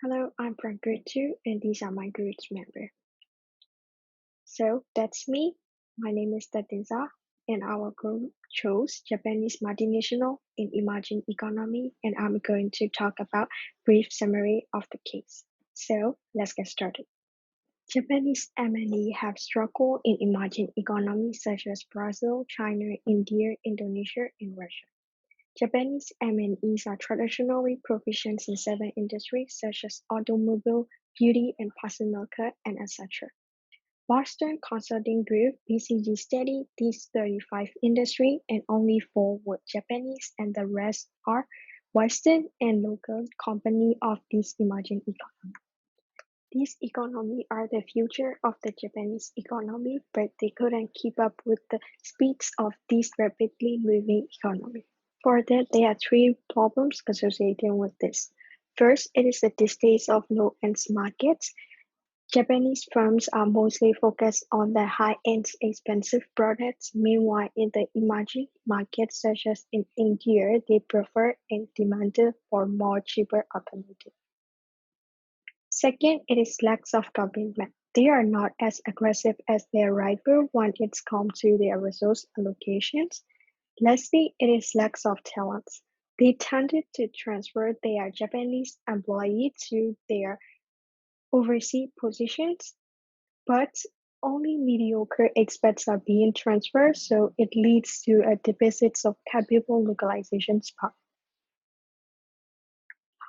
Hello, I'm from grade 2 and these are my grade members. So that's me. My name is Tatinza and our group chose Japanese multinational in emerging economy and I'm going to talk about brief summary of the case. So let's get started. Japanese M&E have struggled in emerging economies such as Brazil, China, India, Indonesia, and Russia. Japanese M&Es are traditionally proficient in seven industries such as automobile, beauty and personal care, and etc. Boston Consulting Group (BCG) studied these 35 industries and only four were Japanese and the rest are Western and local companies of this emerging economy. These economies are the future of the Japanese economy, but they couldn't keep up with the speeds of this rapidly moving economy. For that, there are three problems associated with this. First, it is the distaste of low-end markets. Japanese firms are mostly focused on the high-end expensive products. Meanwhile, in the emerging markets such as in India, they prefer and demanded for more cheaper alternatives. Second, it is lack of commitment. They are not as aggressive as their rival when it comes to their resource allocations. Lastly, it is lack of talents. They tended to transfer their Japanese employees to their overseas positions, but only mediocre expats are being transferred, so it leads to a deficit of capable localization power.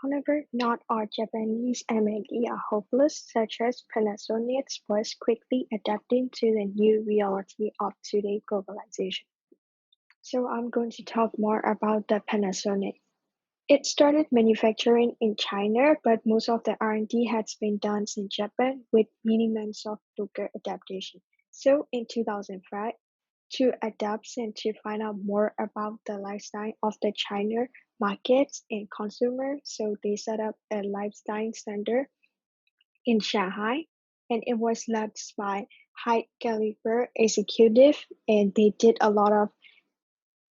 However, not all Japanese M&E are hopeless, such as Panasonic was quickly adapting to the new reality of today's globalization. So I'm going to talk more about the Panasonic. It started manufacturing in China, but most of the R&D has been done in Japan with minimums of local adaptation. So in 2005, to adapt and to find out more about the lifestyle of the China markets and consumers, so they set up a lifestyle center in Shanghai, and it was led by high caliber executive, and they did a lot of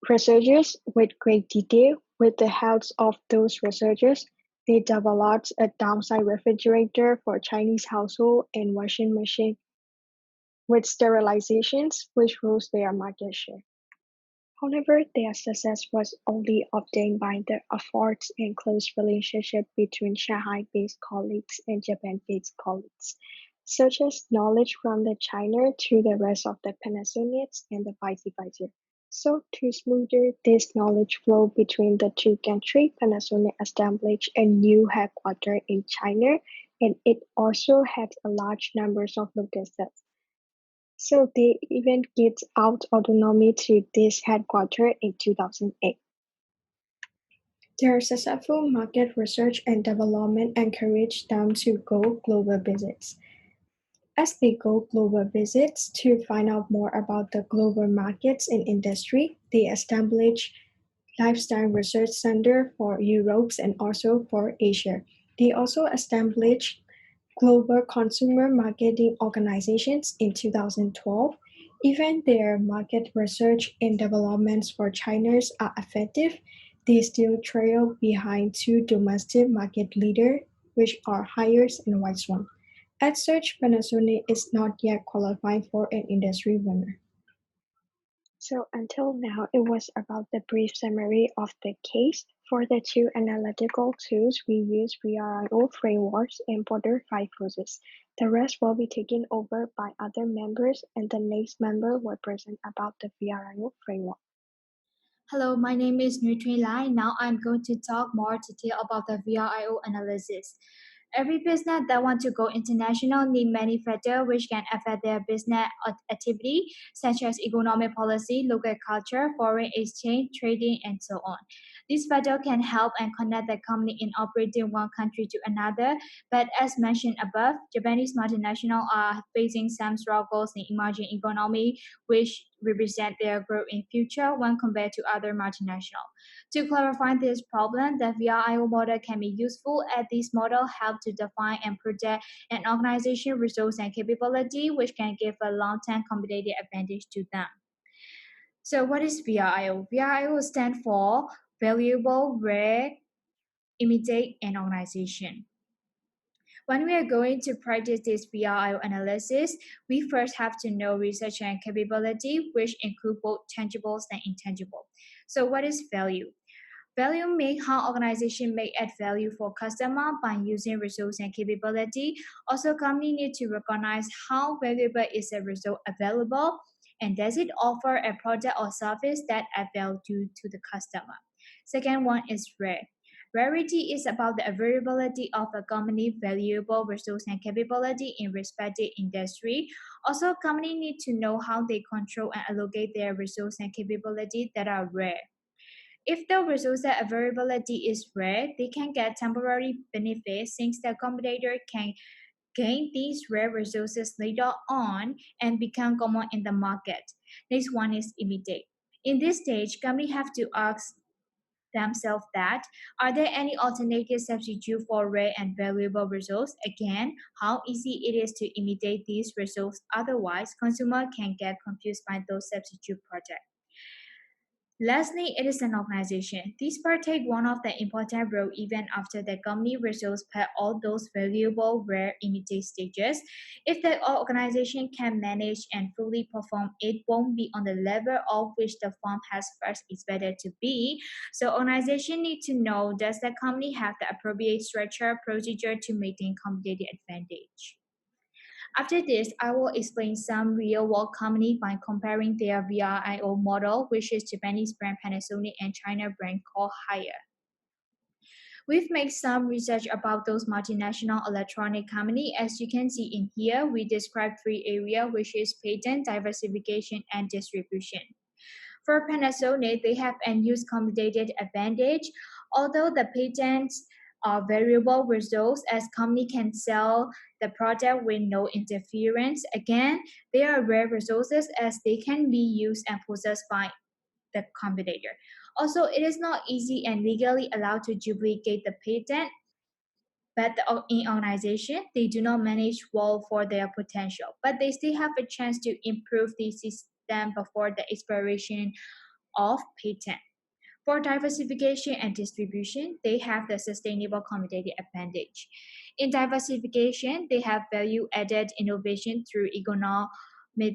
researchers with great detail. With the help of those researchers, they developed a downside refrigerator for Chinese household and washing machine with sterilizations, which rose their market share. However, their success was only obtained by the efforts and close relationship between Shanghai-based colleagues and Japan-based colleagues, such as knowledge from the China to the rest of the Panasonics and the vice versa. So to smoother this knowledge flow between the two countries, Panasonic established a new headquarters in China, and it also had a large numbers of local staff. So they even get out autonomy to this headquarters in 2008. Their successful market research and development encouraged them to go global visits. As they go global visits to find out more about the global markets and industry, they establish lifestyle research center for Europe and also for Asia. They also established global consumer marketing organizations in 2012. Even their market research and developments for China are effective, they still trail behind two domestic market leaders, which are Haiers and Whiteswan. As such, Panasonic is not yet qualified for an industry winner. So until now, it was about the brief summary of the case. For the two analytical tools, we use VRIO frameworks and border five process. The rest will be taken over by other members, and the next member will present about the VRIO framework. Hello, my name is Nutri Lai. Now I'm going to talk more detail about the VRIO analysis. Every business that want to go international need many factors which can affect their business activity, such as economic policy, local culture, foreign exchange, trading, and so on. These factors can help and connect the company in operating one country to another, but as mentioned above, Japanese multinationals are facing some struggles in emerging economy, which represent their growth in future when compared to other multinationals. To clarify this problem, the VRIO model can be useful as this model helps to define and project an organization resource and capability which can give a long-term competitive advantage to them. So what is VRIO? VRIO stands for Valuable, Rare, Immediate, and Organization. When we are going to practice this VRIO analysis, we first have to know research and capability, which include both tangibles and intangible. So what is value? Value make how organization may add value for customer by using resource and capability. Also, company need to recognize how valuable is a result available and does it offer a product or service that add value to the customer. Second one is rare. Rarity is about the availability of a company valuable resource and capability in respective industry. Also, company need to know how they control and allocate their resource and capability that are rare. If the resource availability is rare, they can get temporary benefits since the competitor can gain these rare resources later on and become common in the market. Next one is imitate. In this stage, companies have to ask themselves that are there any alternative substitute for rare and valuable resource? Again, how easy it is to imitate these results, otherwise consumer can get confused by those substitute projects. Lastly, it is an organization. These part take one of the important role even after the company results past all those valuable rare imitate stages. If the organization can manage and fully perform, it won't be on the level of which the firm has first expected to be. So organization need to know does the company have the appropriate structure procedure to maintain competitive advantage. After this, I will explain some real-world company by comparing their VRIO model, which is Japanese brand Panasonic and China brand called Haier. We've made some research about those multinational electronic company. As you can see in here, we describe three areas, which is patent, diversification, and distribution. For Panasonic, they have end-use competitive advantage. Although the patents are variable results as company can sell the product with no interference. Again, they are rare resources as they can be used and possessed by the competitor. Also, it is not easy and legally allowed to duplicate the patent, but in organization, they do not manage well for their potential, but they still have a chance to improve the system before the expiration of patent. For diversification and distribution, they have the sustainable competitive advantage. In diversification, they have value-added innovation through economic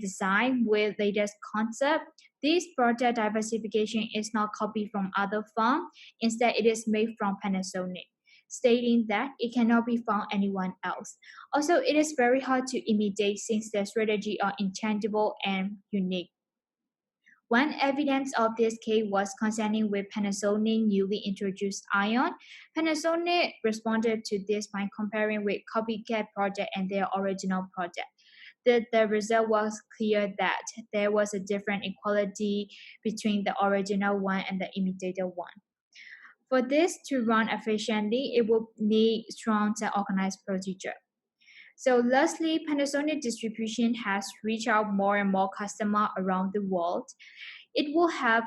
design with latest concept. This product diversification is not copied from other firms. Instead, it is made from Panasonic, stating that it cannot be found anywhere else. Also, it is very hard to imitate since the strategy are intangible and unique. One evidence of this case was concerning with Panasonic newly introduced Ion. Panasonic responded to this by comparing with copycat project and their original project. The result was clear that there was a different equality between the original one and the imitated one. For this to run efficiently, it will need strong and organized procedure. So lastly, Panasonic distribution has reached out more and more customers around the world. It will help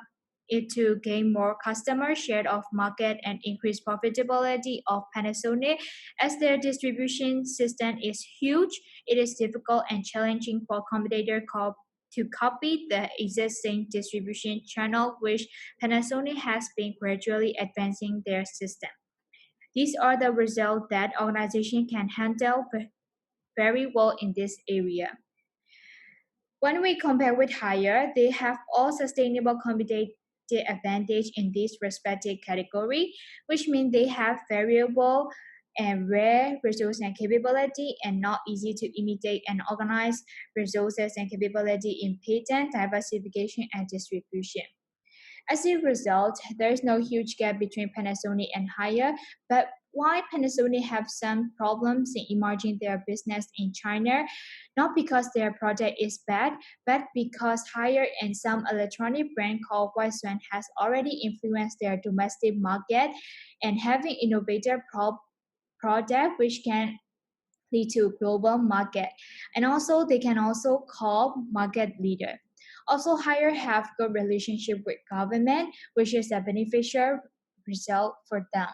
it to gain more customer share of market and increase profitability of Panasonic. As their distribution system is huge, it is difficult and challenging for competitor to copy the existing distribution channel, which Panasonic has been gradually advancing their system. These are the results that organization can handle very well in this area. When we compare with Haier, they have all sustainable competitive advantage in this respective category, which means they have variable and rare resource and capability and not easy to imitate and organize resources and capability in patent, diversification, and distribution. As a result, there is no huge gap between Panasonic and Haier, but why Panasonic have some problems in emerging their business in China, not because their product is bad, but because Haier and some electronic brand called Swan has already influenced their domestic market and having innovative product which can lead to global market. And also they can also call market leader. Also, higher have good relationship with government, which is a beneficial result for them.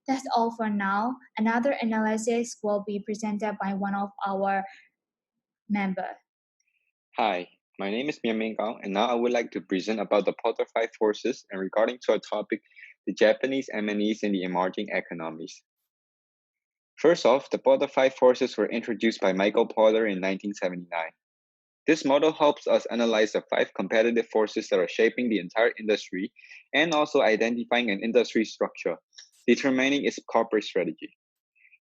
That's all for now. Another analysis will be presented by one of our members. Hi, my name is Mianming Gao, and now I would like to present about the butterfly forces and regarding to our topic, the Japanese MNEs in the emerging economies. First off, the Porter 5 forces were introduced by Michael Porter in 1979. This model helps us analyze the 5 competitive forces that are shaping the entire industry and also identifying an industry structure, determining its corporate strategy.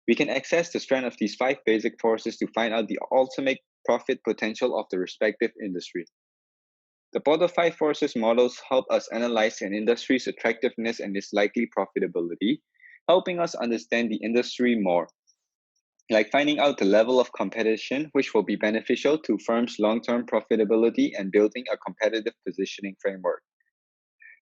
We can access the strength of these 5 basic forces to find out the ultimate profit potential of the respective industry. The Porter 5 forces models help us analyze an industry's attractiveness and its likely profitability, helping us understand the industry more, like finding out the level of competition which will be beneficial to firms' long-term profitability and building a competitive positioning framework.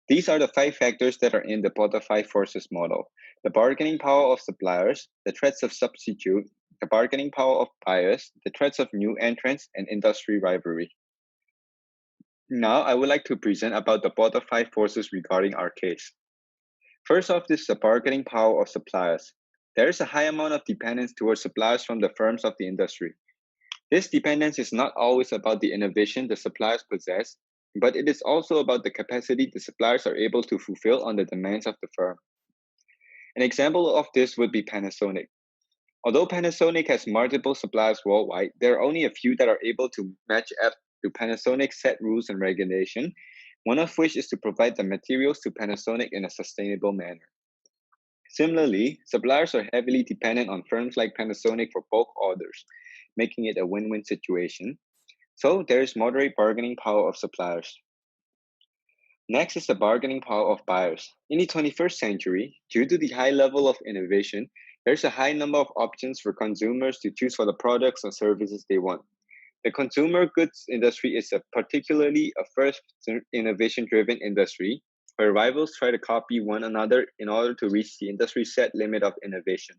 These are the 5 factors that are in the Porter 5 forces model: the bargaining power of suppliers, the threats of substitute, the bargaining power of buyers, the threats of new entrants, and industry rivalry. Now, I would like to present about the Porter 5 forces regarding our case. First off is the bargaining power of suppliers. There is a high amount of dependence towards suppliers from the firms of the industry. This dependence is not always about the innovation the suppliers possess, but it is also about the capacity the suppliers are able to fulfill on the demands of the firm. An example of this would be Panasonic. Although Panasonic has multiple suppliers worldwide, there are only a few that are able to match up to Panasonic's set rules and regulation, one of which is to provide the materials to Panasonic in a sustainable manner. Similarly, suppliers are heavily dependent on firms like Panasonic for bulk orders, making it a win-win situation. So there is moderate bargaining power of suppliers. Next is the bargaining power of buyers. In the 21st century, due to the high level of innovation, there's a high number of options for consumers to choose for the products or services they want. The consumer goods industry is particularly a first innovation-driven industry where rivals try to copy one another in order to reach the industry's set limit of innovation.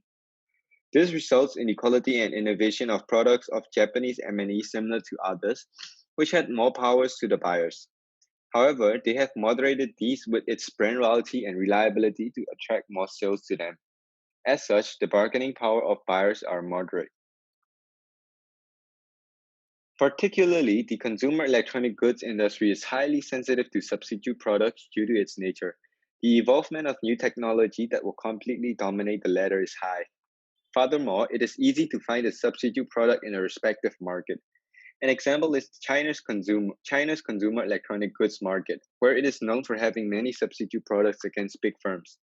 This results in the quality and innovation of products of Japanese MNEs similar to others, which had more powers to the buyers. However, they have moderated these with its brand loyalty and reliability to attract more sales to them. As such, the bargaining power of buyers are moderate. Particularly, the consumer electronic goods industry is highly sensitive to substitute products due to its nature. The involvement of new technology that will completely dominate the latter is high. Furthermore, it is easy to find a substitute product in a respective market. An example is China's consumer electronic goods market, where it is known for having many substitute products against big firms.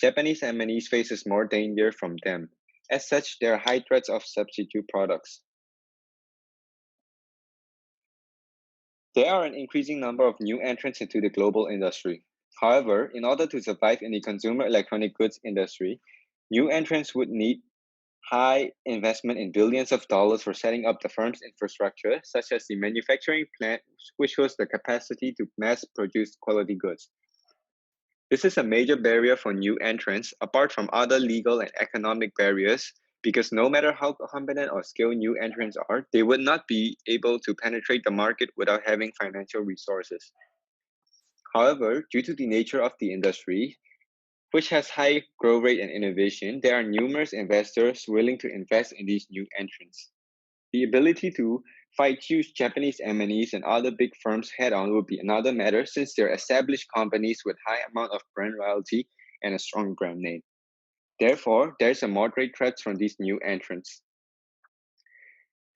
Japanese MNEs faces more danger from them. As such, there are high threats of substitute products. There are an increasing number of new entrants into the global industry. However, in order to survive in the consumer electronic goods industry, new entrants would need high investment in billions of dollars for setting up the firm's infrastructure, such as the manufacturing plant, which has the capacity to mass produce quality goods. This is a major barrier for new entrants, apart from other legal and economic barriers, because no matter how competent or skilled new entrants are, they would not be able to penetrate the market without having financial resources. However, due to the nature of the industry, which has high growth rate and innovation, there are numerous investors willing to invest in these new entrants. The ability to fight huge Japanese MNEs and other big firms head-on would be another matter, since they're established companies with high amount of brand loyalty and a strong brand name. Therefore, there's a moderate threat from these new entrants.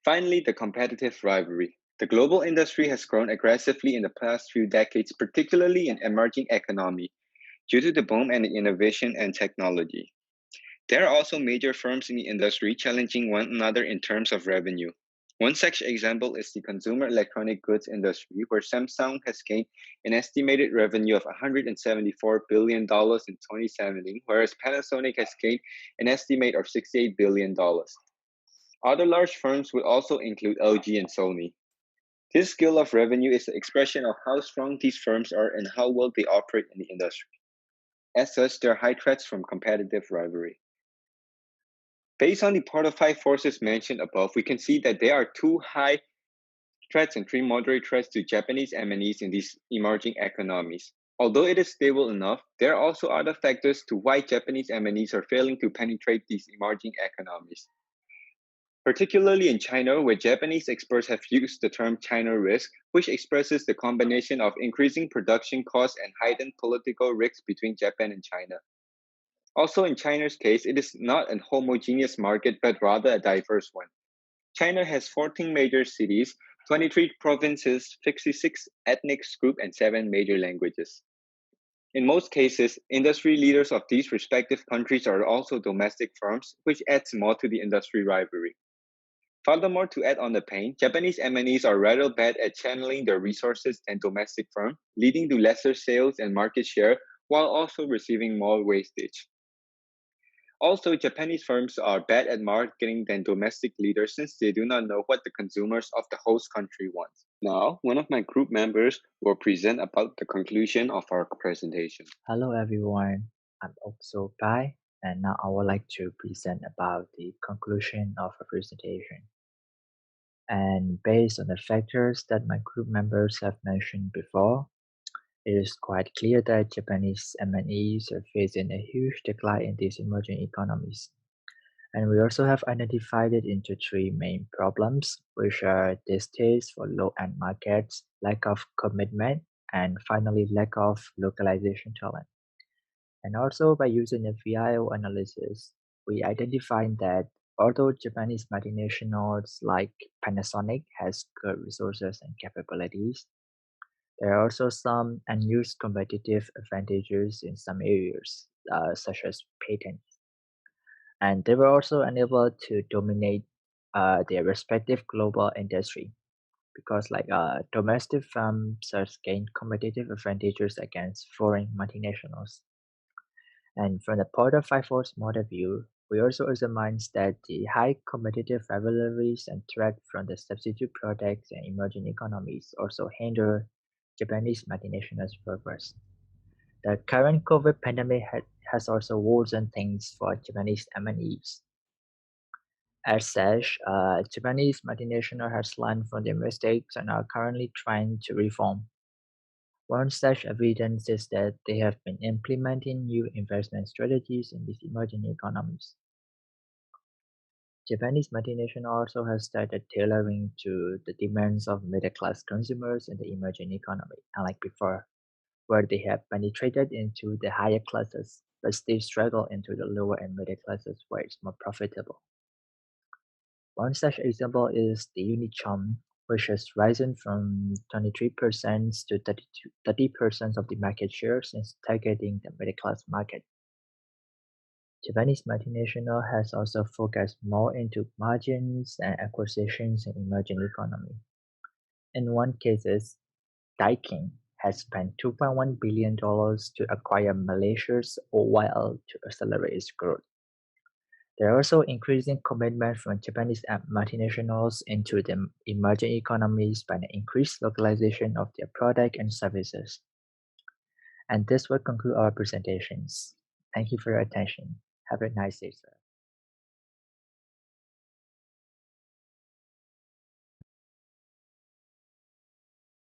Finally, the competitive rivalry. The global industry has grown aggressively in the past few decades, particularly in emerging economy, due to the boom in innovation and technology. There are also major firms in the industry challenging one another in terms of revenue. One such example is the consumer electronic goods industry, where Samsung has gained an estimated revenue of $174 billion in 2017, whereas Panasonic has gained an estimate of $68 billion. Other large firms would also include LG and Sony. This scale of revenue is the expression of how strong these firms are and how well they operate in the industry. As such, there are high threats from competitive rivalry. Based on the Porter 5 forces mentioned above, we can see that there are 2 high threats and 3 moderate threats to Japanese MNEs in these emerging economies. Although it is stable enough, there are also other factors to why Japanese MNEs are failing to penetrate these emerging economies. Particularly in China, where Japanese experts have used the term China risk, which expresses the combination of increasing production costs and heightened political risks between Japan and China. Also, in China's case, it is not a homogeneous market, but rather a diverse one. China has 14 major cities, 23 provinces, 56 ethnic groups, and 7 major languages. In most cases, industry leaders of these respective countries are also domestic firms, which adds more to the industry rivalry. Furthermore, to add on the pain, Japanese MNEs are rather bad at channeling their resources than domestic firms, leading to lesser sales and market share while also receiving more wastage. Also, Japanese firms are bad at marketing than domestic leaders since they do not know what the consumers of the host country want. Now, one of my group members will present about the conclusion of our presentation. Hello everyone, I'm also Kai, and now I would like to present about the conclusion of our presentation. And based on the factors that my group members have mentioned before, it is quite clear that Japanese MNEs are facing a huge decline in these emerging economies. And we also have identified it into three main problems, which are distaste for low-end markets, lack of commitment, and finally lack of localization talent. And also by using a VIO analysis, we identified that although Japanese multinationals like Panasonic has good resources and capabilities, there are also some unused competitive advantages in some areas, such as patents. And they were also unable to dominate their respective global industry because domestic firms have gained competitive advantages against foreign multinationals. And from the point of Five-Force model view, we also examine that the high competitive rivalries and threat from the substitute products and emerging economies also hinder Japanese multinationals' progress. The current COVID pandemic has also worsened things for Japanese MNEs. As such, Japanese multinationals has learned from their mistakes and are currently trying to reform. One such evidence is that they have been implementing new investment strategies in these emerging economies. Japanese multinational also has started tailoring to the demands of middle-class consumers in the emerging economy, unlike before, where they have penetrated into the higher classes, but still struggle into the lower and middle classes where it's more profitable. One such example is the Unichom, which has risen from 23% to 30% of the market share since targeting the middle-class market. Japanese multinational has also focused more into margins and acquisitions in emerging economy. In one cases, Daikin has spent $2.1 billion to acquire Malaysia's oil to accelerate its growth. There are also increasing commitment from Japanese multinationals into the emerging economies by the increased localization of their product and services. And this will conclude our presentations. Thank you for your attention. Have a nice day, sir.